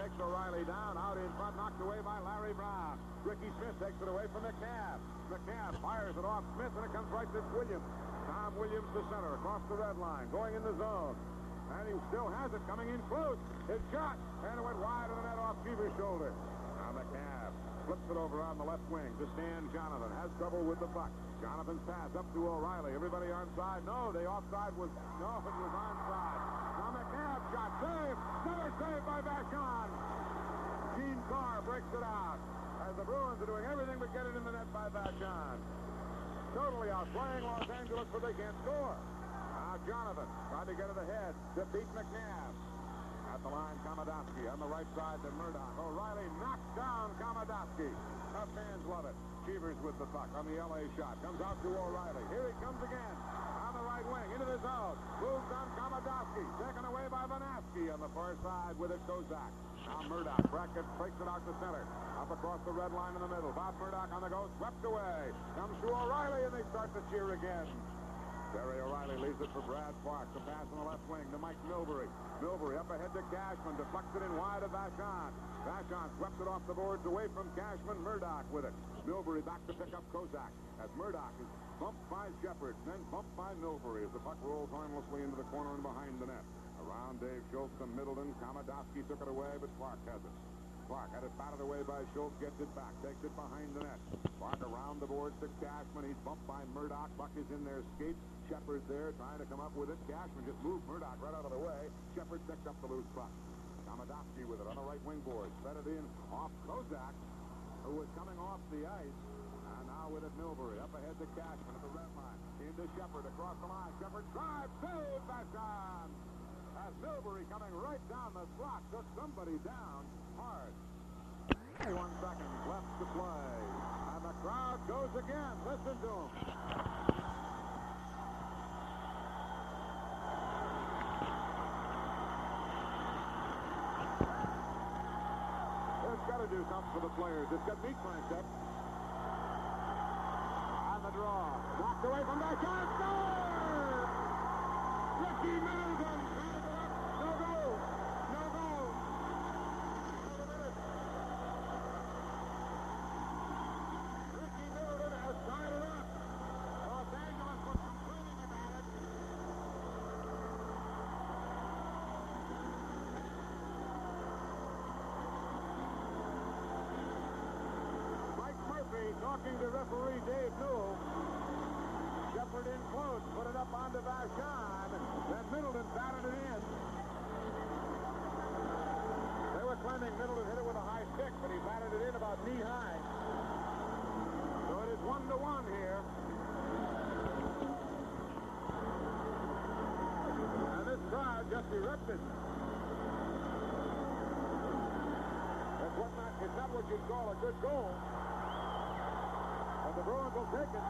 takes O'Reilly down, out in front, knocked away by Larry Brown. Ricky Smith takes it away from McNabb. McNabb fires it off Smith, and it comes right to Williams. Tom Williams to center, across the red line, going in the zone. And he still has it, coming in close. His shot, and it went wide of the net off Cheever's shoulder. Now McNabb flips it over on the left wing to Stan Jonathan. Has trouble with the puck. Jonathan's pass up to O'Reilly. Everybody onside. No, the offside was, no, it was onside. Now McNabb shot, save. Another save by Vachon. Gene Carr breaks it out. As the Bruins are doing everything but get it in the net by Vachon. Totally outplaying Los Angeles, but they can't score. Now Jonathan tried to get it ahead to beat McNabb. At the line, Komodowski on the right side to Murdoch. O'Reilly knocks down Komodowski. Our fans love it. Cheevers with the puck on the L.A. shot. Comes out to O'Reilly. Here he comes again. On the right wing, into the zone. Moves on Komodowski. Taken away by Vanasky on the far side with it, Kozak. Now Murdoch breaks it out to center. Up across the red line in the middle. Bob Murdoch on the go. Swept away. Comes to O'Reilly, and they start to cheer again. Barry O'Reilly leaves it for Brad Park. The pass on the left wing to Mike Milbury. Milbury up ahead to Cashman. Deflects it in wide of Vachon. Vachon swept it off the boards away from Cashman. Murdoch with it. Milbury back to pick up Kozak. As Murdoch is bumped by Shepard, then bumped by Milbury as the puck rolls harmlessly into the corner and behind the net. Around Dave Schultz to Middleton. Komodowski took it away, but Clark has it. Clark had it batted away by Schultz, gets it back, takes it behind the net. Clark around the boards to Cashman. He's bumped by Murdoch. Buck is in there, skates. Shepard's there, trying to come up with it. Cashman just moved Murdoch right out of the way. Shepard picked up the loose puck. Komodowski with it on the right wing board. Fed it in off Kozak, who was coming off the ice. And now with it, Milbury up ahead to Cashman at the red line. Into Shepard across the line. Shepard drives, save, Vachon. As Milbury coming right down the slot, took somebody down hard. 1 second left to play. And the crowd goes again. Listen to him. It's got to do something for the players. It's got meat cranked up. On the draw. Knocked away from Vachon. Score! Ricky Middleton. No goal. No goal. Ricky Middleton has tied it up. Los Angeles was complaining about it. Mike Murphy talking to referee Dave Newell. Shepard in close, put it up onto Vachon. Then Middleton batted it in. They were claiming Middleton hit it with a high stick, but he batted it in about knee-high. So it is 1-1 here. And this crowd just erupted. It's not what you'd call a good goal. But the Bruins will take it.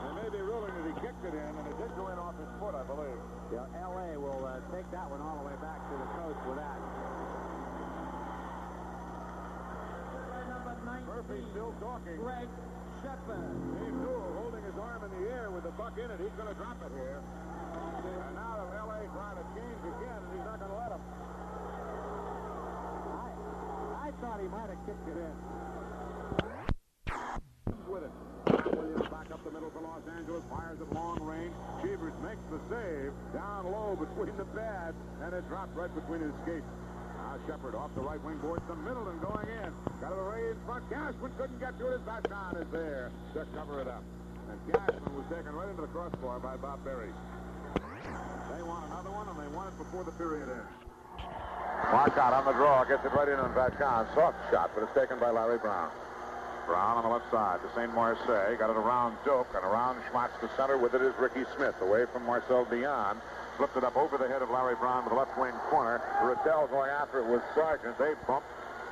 They may be ruling that he kicked it in, and it did go in off his foot, I believe. Yeah, L.A. will take that one all the way back to the coach with that. Number 19, Murphy still talking. Greg Shepard. Dave Newell holding his arm in the air with the puck in it. He's going to drop it here. And now L.A. trying to change again, and he's not going to let him. I thought he might have kicked it in. With it. Williams back up the middle for Los Angeles, fires at long range. Cheevers makes the save down low between the pads, and it dropped right between his skates. Now Shepard off the right wing board to Middleton going in. Got it away in front. Cashman couldn't get to it. His Vachon is there to cover it up. And Cashman was taken right into the crossbar by Bob Berry. They want another one, and they want it before the period ends. Marcotte on the draw, gets it right in on Vachon. Soft shot, but it's taken by Larry Brown. Brown on the left side to St. Marseille. Got it around Doak and around Schmatz to center. With it is Ricky Smith. Away from Marcel Dion. Flipped it up over the head of Larry Brown to the left wing corner. Riddell going after it with Sargent. They bumped.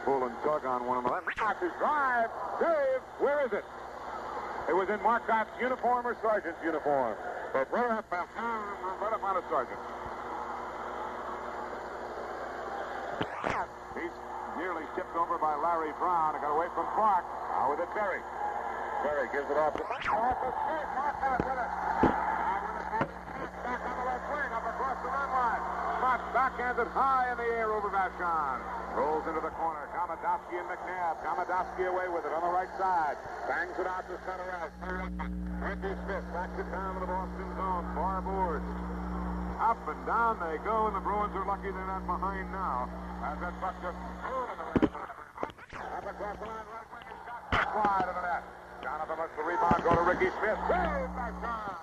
Pull and tug on one of them. Marcotte's his drive. Save. Where is it? It was in Marcotte's uniform or Sargent's uniform. But right up on a Sargent. He's nearly tipped over by Larry Brown. It got away from Clark. Now with it, Berry. Berry gives it off to Marcott with it. Now with it, back on the left wing. backhands it high in the air over Vachon. Rolls into the corner. Komodowski and McNabb. Komodowski away with it on the right side. Bangs it out to center out. Ricky Smith backs it down to the Boston zone. Far boards. Up and down they go, and the Bruins are lucky they're not behind now. As that puck just up across the line, right wing, and shot wide of the net. Jonathan lets the rebound go to Ricky Smith. Save Vachon.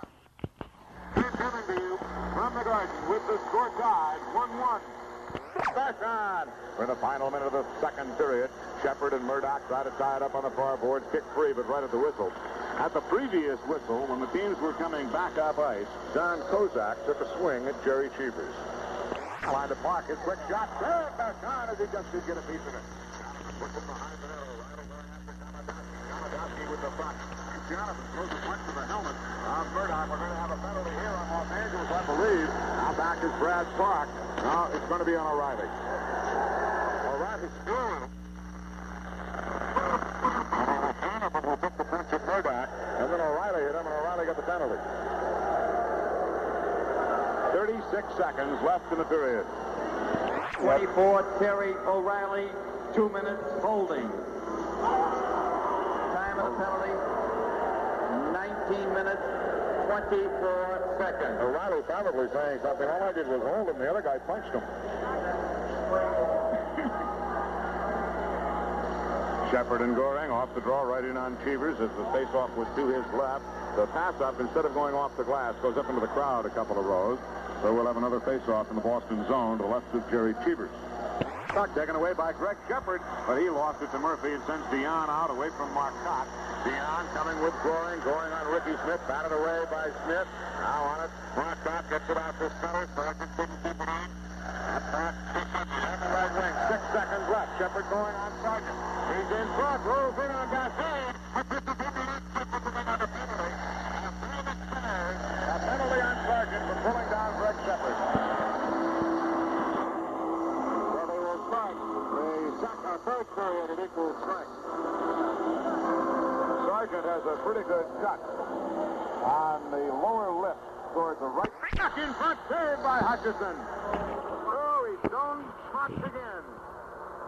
He's coming to you from the Garden with the score tied 1-1. Vachon. We're in the final minute of the second period. Shepard and Murdoch try to tie it up on the far boards. Kick free, but right at the whistle. At the previous whistle, when the teams were coming back up ice, Don Kozak took a swing at Jerry Cheevers. Line to Park, his quick shot. There, Vachon, as he just did get a piece of it. Puts it behind the net. Rattle going after Komodowski. Komodowski with the puck. Jonathan throws a punch to the helmet of Murdoch. We're going to have a penalty here on Los Angeles, I believe. Now back is Brad Park. Now it's going to be on O'Reilly. O'Reilly scoring. Will took the punch at Murdoch, and then O'Reilly hit him, and O'Reilly got the penalty. 36 seconds left in the period. 24, Terry O'Reilly, 2 minutes holding. Time of the penalty, 19 minutes, 24 seconds. O'Reilly probably saying something. All I did was hold him. The other guy punched him. Shepard and Goring off the draw right in on Cheevers as the face-off was to his left. The pass-up, instead of going off the glass, goes up into the crowd a couple of rows. So we'll have another face-off in the Boston zone to the left of Jerry Cheevers. Puck taken away by Greg Shepard, but he lost it to Murphy and sends Dion out away from Marcotte. Dion coming with Goring. Goring on Ricky Smith. Batted away by Smith. Now on it. Marcotte gets it out to center. Sargent couldn't keep it on. On the right wing. 6 seconds left. Shepard going on Sargent. He's in front. Rolls in on Gaston. A penalty on Sargent for pulling down Greg Shepard. Well, they will start the third period at equal strength. Sargent has a pretty good cut on the lower lip toward the right. Back in front, saved by Hutchison. Oh, he's thrown shots again.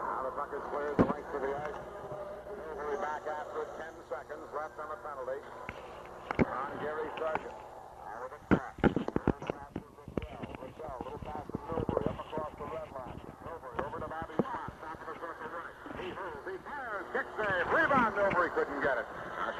Now the puck is cleared the length of the ice. We'll be back after 10 seconds left on the penalty. On Gary Sargent. Now with a pass. Russell, little pass to Milbury up across the red line. Milbury over to Bobby Schmatt. Top of the circle right. He holds, he fires. Kick save. Rebound. Milbury couldn't get it.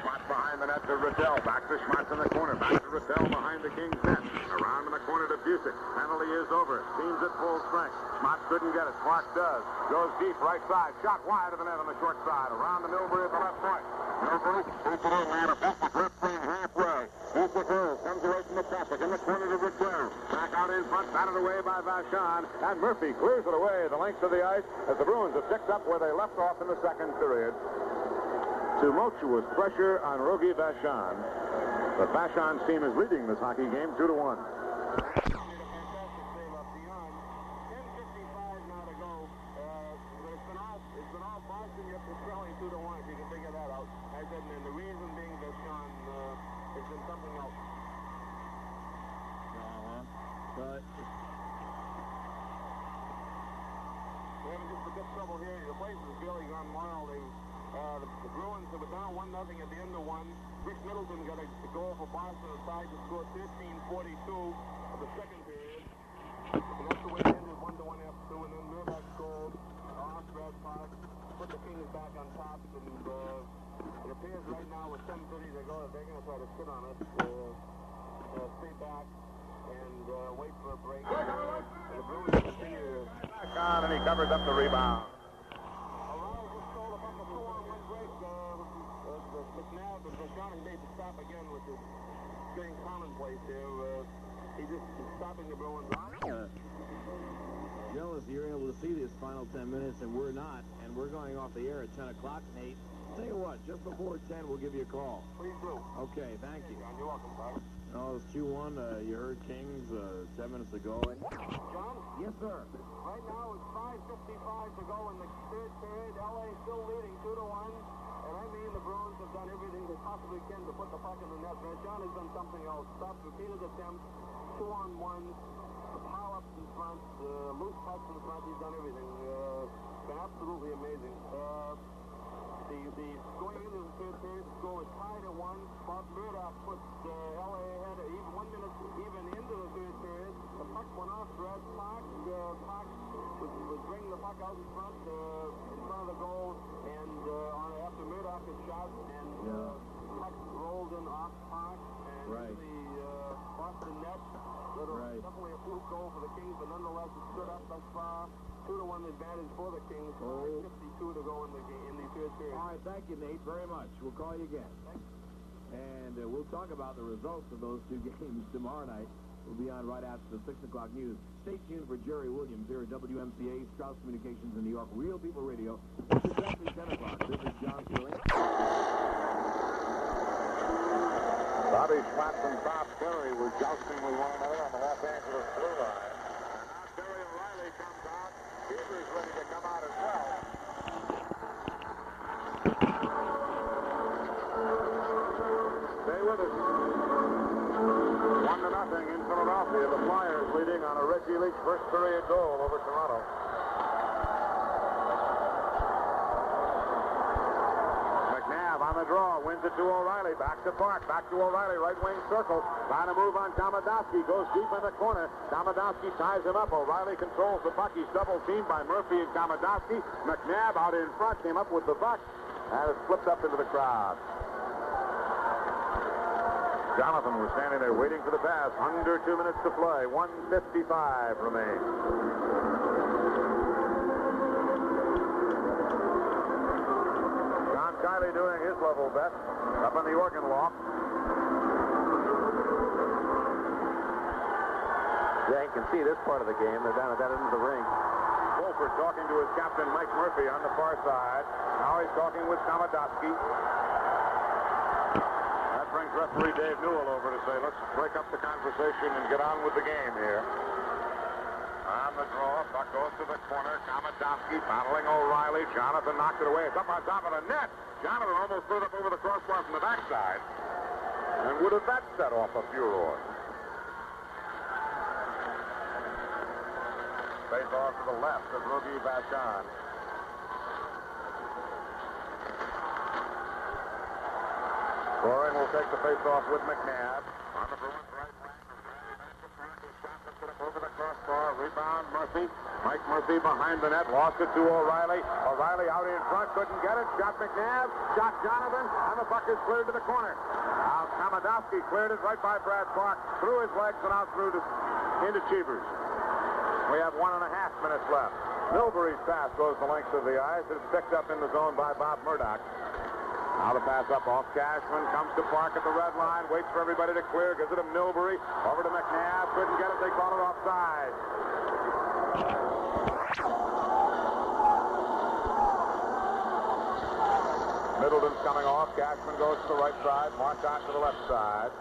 Schmatt behind the net to Riddell. Back to Schmatt in the corner. Back to Riddell behind the Kings net. Around in the corner to Busick. Penalty is over. Teams at full strength. Schmatt couldn't get it. Clark does. Goes deep right side. Shot wide of the net on the short side. Around to Milbury at the left point. Milbury takes it in. Out of Busick. Left wing halfway. Busick comes away from the traffic in the corner to Riddell. Back out in front. Batted away by Vachon. And Murphy clears it away the length of the ice as the Bruins have picked up where they left off in the second period. Tumultuous pressure on Rogie Vachon. The Vachon team is leading this hockey game 2-1. 10:55 now to go. It's been all Boston. You have to trailing 2-1 if you can figure that out. I said, and the reason being Vachon has been something else. But We're having just a bit of trouble here. The place is really gone wild. The Bruins have been down 1-0 at the end of one. Rick Middleton got a goal for Boston aside to score 13:42 of the second period. And that's the way it ended, 1-1 after two. And then Murdoch scored off Brad Park, put the Kings back on top. And it appears right now with 10:30 to go that they're going to try to sit on it, stay back, and wait for a break. And the Bruins continue back on, and he covers up the rebound. McNabb and Vachon made the stop again, which is getting commonplace here. He just is stopping the Bruins. Jealous you're able to see this final 10 minutes, and we're not. And we're going off the air at 10 o'clock, Nate. Tell you what, just before 10, we'll give you a call. Please do. Okay, thank you. John, you're welcome, Bob. No, it's 2-1. You heard Kings 10 minutes ago. John? Yes, sir. Right now it's 5:55 to go in the third period. LA still leading 2-1. And I mean the Bruins have done everything they possibly can to put the puck in the net. Vachon has done something else. Stopped repeated attempts. 2-on-1s, the power-ups in front, loose pucks in front. He's done everything. Been absolutely amazing. Going into the third period, the score was tied at 1. Bob Murdoch puts LA ahead even 1 minute even into the third period. The puck went off Brad Park. Park was bringing the puck out in front of the goal, and after Murdoch had shot, and puck rolled in off Park and the Boston net. Definitely a fluke goal for the Kings, but nonetheless it stood up thus far. 2-1 advantage for the Kings. 5:52 to go in the third period. All right, thank you, Nate, very much. We'll call you again. And we'll talk about the results of those 2 games tomorrow night. We'll be on right after the 6 o'clock news. Stay tuned for Jerry Williams here at WMCA, Strauss Communications in New York, Real People Radio. It's exactly 10 o'clock. This is John Sterling. Bobby Schwartz and Bob Terry were jousting with one another on the Los Angeles blue line. And now Terry O'Reilly comes out. Beaver's ready to come out as well. Stay with us. 1-0 in Philadelphia. The Flyers leading on a Reggie Leach first period goal over Toronto. McNabb on the draw, wins it to O'Reilly. Back to Park, back to O'Reilly, right wing circle. Trying to move on Tomadowski, goes deep in the corner. Tomadowski ties him up. O'Reilly controls the puck. He's double teamed by Murphy and Tomadowski. McNabb out in front, came up with the puck, and it slipped up into the crowd. Jonathan was standing there waiting for the pass. Under 2 minutes to play. 1:55 remains. John Kiley doing his level best up in the organ loft. Yeah, you can see this part of the game. They're down at that end of the ring. Wolford talking to his captain, Mike Murphy, on the far side. Now he's talking with Tomadowski. That brings referee Dave Newell over to say, let's break up the conversation and get on with the game here. On the draw, puck goes to the corner. Tomadowski battling O'Reilly. Jonathan knocked it away. It's up on top of the net. Jonathan almost threw it up over the crossbar from the backside. And would have that set off a furor? Face off to the left of Rogie Vachon. Scoring will take the face-off with McNabb. On the Bruins right wing. Shot that's it up over the crossbar. Rebound, Murphy. Mike Murphy behind the net. Lost it to O'Reilly. O'Reilly out in front. Couldn't get it. Shot McNabb. Shot Jonathan. And the puck is cleared to the corner. Now Tomadowski cleared it right by Brad Park. Through his legs and out through into Cheevers. We have 1.5 minutes left. Milbury's pass goes the length of the ice. It's picked up in the zone by Bob Murdoch. Now the pass up off Cashman, comes to Park at the red line, waits for everybody to clear, gives it to Milbury, over to McNabb, couldn't get it, they call it offside. Middleton's coming off, Cashman goes to the right side, Marcotte to the left side.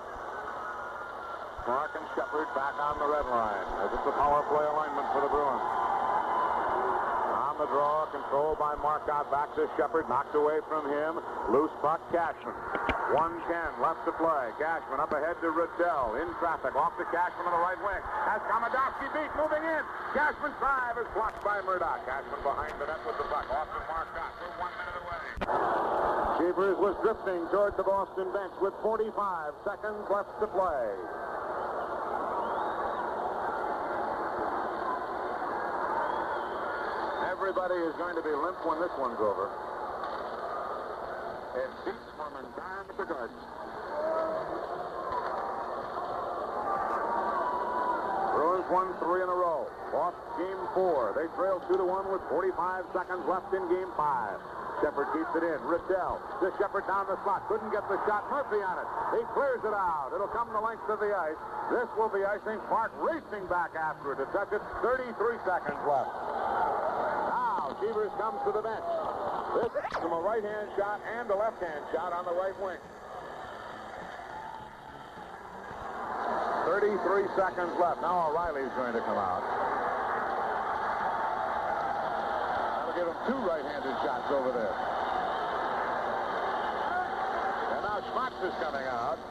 Mark and Shepard back on the red line as it's a power play alignment for the Bruins. On the draw, controlled by Marcotte, back to Shepard, knocked away from him. Loose puck, Cashman. 1:10 left to play. Cashman up ahead to Riddell, in traffic, off to Cashman on the right wing. Has Tomadowski beat, moving in. Cashman's drive is blocked by Murdoch. Cashman behind the net with the puck, off to Marcotte. We're 1 minute away. Cheevers was drifting toward the Boston bench with 45 seconds left to play. Everybody is going to be limp when this one's over. It beats Mormon down at the Garden. Bruins won 3 in a row. Lost game 4. They trailed 2-1 with 45 seconds left in game 5. Shepard keeps it in. Riddell to Shepard down the slot. Couldn't get the shot. Murphy on it. He clears it out. It'll come the length of the ice. This will be icing. Park racing back after it to touch it. 33 seconds left. Cheevers comes to the bench. This from a right-hand shot and a left-hand shot on the right wing. 33 seconds left. Now O'Reilly's going to come out. That'll give him 2 right-handed shots over there. And now Schmatz is coming out.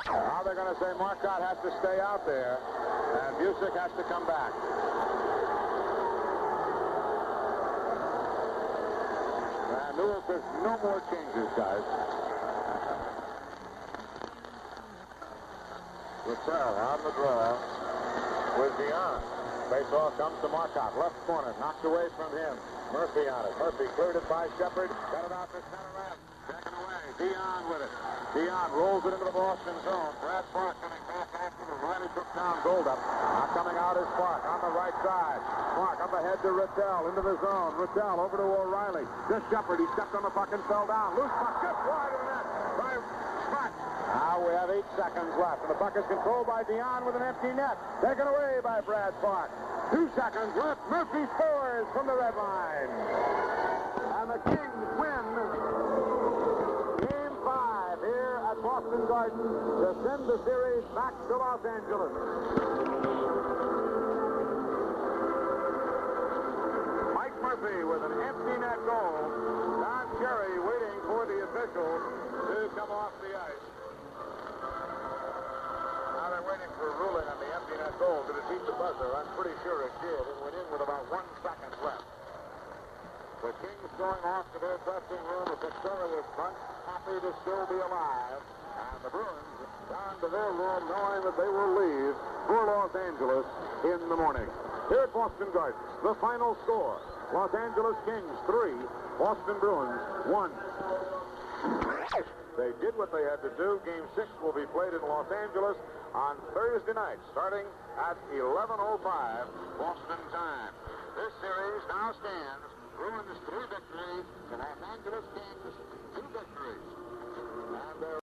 Now they're going to say Marcotte has to stay out there, and Busick has to come back. And Newell says no more changes, guys. Russell on the draw with Dion. Face-off comes to Marcotte. Left corner, knocked away from him. Murphy on it. Murphy cleared it by Shepard. Got it out to center left. Taken away. Dion with it. Dion rolls it into the Boston zone. Brad Park coming back after the Riley took down Goldup. Now coming out is Park on the right side. Park up ahead to Rattel into the zone. Rattel over to O'Reilly. Just Shepard. He stepped on the puck and fell down. Loose puck just wide of the net by Park. Now we have 8 seconds left, and the puck is controlled by Dion with an empty net. Taken away by Brad Park. 2 seconds left. Murphy scores from the red line. And the Kings win Game 5 here at Boston Garden to send the series back to Los Angeles. Mike Murphy with an empty net goal. Don Cherry waiting for the official to come off the ice. Now they're waiting for a ruling on the empty net goal. Did it beat the buzzer? I'm pretty sure it did. It went in with about 1 second left. The Kings going off to their dressing room. A victorious bunch, happy to still be alive. And the Bruins down to their room knowing that they will leave for Los Angeles in the morning. Here at Boston Garden, the final score. Los Angeles Kings 3, Boston Bruins 1. They did what they had to do. Game 6 will be played in Los Angeles on Thursday night, starting at 11:05 Boston time. This series now stands Bruins 3 victories, the Los Angeles Kings 2 victories. And